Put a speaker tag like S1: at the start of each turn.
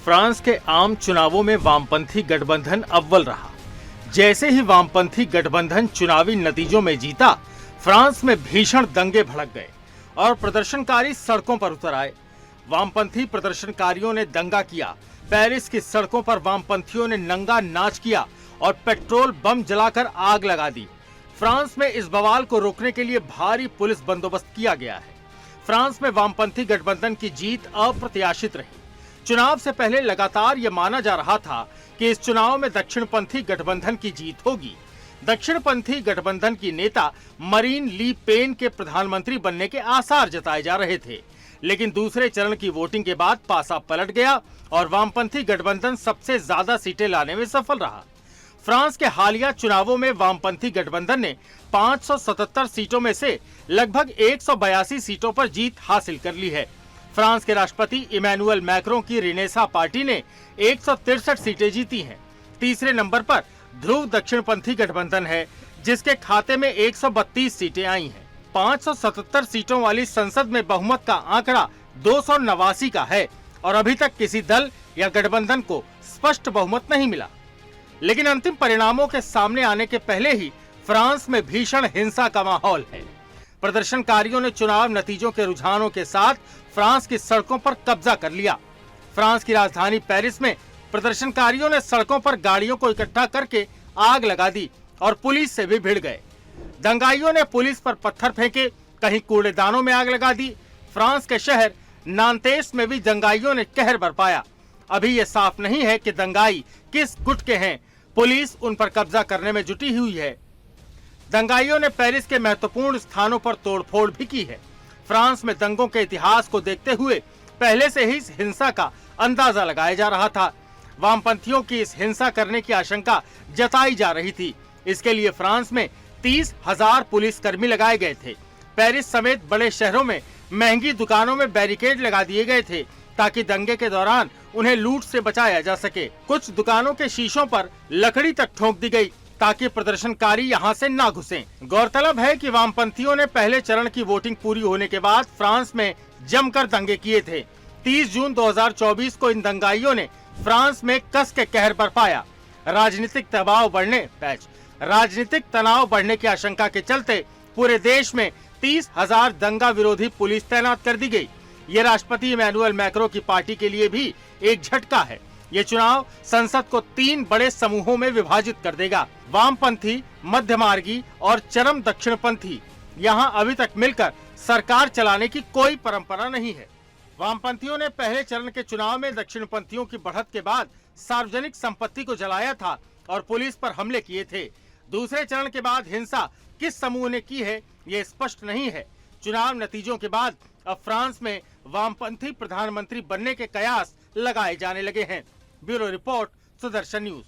S1: France के आम चुनावों में वामपंथी गठबंधन अव्वल रहा। जैसे ही वामपंथी गठबंधन चुनावी नतीजों में जीता, फ्रांस में भीषण दंगे भड़क गए और प्रदर्शनकारी सड़कों पर उतर आए। वामपंथी प्रदर्शनकारियों ने दंगा किया। पेरिस की सड़कों पर वामपंथियों ने नंगा नाच किया और पेट्रोल बम जलाकर आग लगा दी। फ्रांस में इस बवाल को रोकने के लिए भारी पुलिस बंदोबस्त किया गया है। फ्रांस में वामपंथी गठबंधन की जीत अप्रत्याशित रही। चुनाव से पहले लगातार यह माना जा रहा था कि इस चुनाव में दक्षिणपंथी गठबंधन की जीत होगी। दक्षिणपंथी गठबंधन की नेता मरीन ली पेन के प्रधानमंत्री बनने के आसार जताए जा रहे थे, लेकिन दूसरे चरण की वोटिंग के बाद पासा पलट गया और वामपंथी गठबंधन सबसे ज्यादा सीटें लाने में सफल रहा। फ्रांस के हालिया चुनावों में वामपंथी गठबंधन ने 577 सीटों में से लगभग 182 सीटों पर जीत हासिल कर ली है। फ्रांस के राष्ट्रपति इमैनुअल मैक्रों की रेनेसा पार्टी ने 163 सीटें जीती हैं। तीसरे नंबर पर ध्रुव दक्षिणपंथी गठबंधन है, जिसके खाते में 132 सीटें आई हैं। 577 सीटों वाली संसद में बहुमत का आंकड़ा 289 का है और अभी तक किसी दल या गठबंधन को स्पष्ट बहुमत नहीं मिला। लेकिन अंतिम परिणामों के सामने आने के पहले ही फ्रांस में भीषण हिंसा का माहौल है। प्रदर्शनकारियों ने चुनाव नतीजों के रुझानों के साथ फ्रांस की सड़कों पर कब्जा कर लिया। फ्रांस की राजधानी पेरिस में प्रदर्शनकारियों ने सड़कों पर गाड़ियों को इकट्ठा करके आग लगा दी और पुलिस से भी भिड़ गए। दंगाइयों ने पुलिस पर पत्थर फेंके, कहीं कूड़ेदानों में आग लगा दी। फ्रांस के शहर नांतेस में भी दंगाइयों ने कहर बरपाया। अभी यह साफ नहीं है कि दंगाई किस गुट के हैं। पुलिस उन पर कब्जा करने में जुटी हुई है। दंगाइयों ने पेरिस के महत्वपूर्ण स्थानों पर तोड़फोड़ भी की है। फ्रांस में दंगों के इतिहास को देखते हुए पहले से ही इस हिंसा का अंदाजा लगाया जा रहा था। वामपंथियों की इस हिंसा करने की आशंका जताई जा रही थी। इसके लिए फ्रांस में 30,000 पुलिसकर्मी लगाए गए थे। पेरिस समेत बड़े शहरों में महंगी दुकानों में बैरिकेड लगा दिए गए थे ताकि दंगे के दौरान उन्हें लूट से बचाया जा सके। कुछ दुकानों के शीशों पर लकड़ी तक ठोक दी गई ताकि प्रदर्शनकारी यहां से ना घुसें। गौरतलब है कि वामपंथियों ने पहले चरण की वोटिंग पूरी होने के बाद फ्रांस में जमकर दंगे किए थे। 30 जून 2024 को इन दंगाइयों ने फ्रांस में कस के कहर बरपाया। राजनीतिक तनाव बढ़ने की आशंका के चलते पूरे देश में 30,000 दंगा विरोधी पुलिस तैनात कर दी गई। ये राष्ट्रपति इमैनुअल मैक्रों की पार्टी के लिए भी एक झटका है। ये चुनाव संसद को 3 बड़े समूहों में विभाजित कर देगा। वामपंथी, मध्यमार्गी और चरम दक्षिणपंथी। यहाँ अभी तक मिलकर सरकार चलाने की कोई परंपरा नहीं है। वामपंथियों ने पहले चरण के चुनाव में दक्षिणपंथियों की बढ़त के बाद सार्वजनिक संपत्ति को जलाया था और पुलिस पर हमले किए थे। दूसरे चरण के बाद हिंसा किस समूह ने की है, ये स्पष्ट नहीं है। चुनाव नतीजों के बाद अब फ्रांस में वामपंथी प्रधानमंत्री बनने के कयास लगाए जाने लगे हैं। Bureau report, Sudarshan news.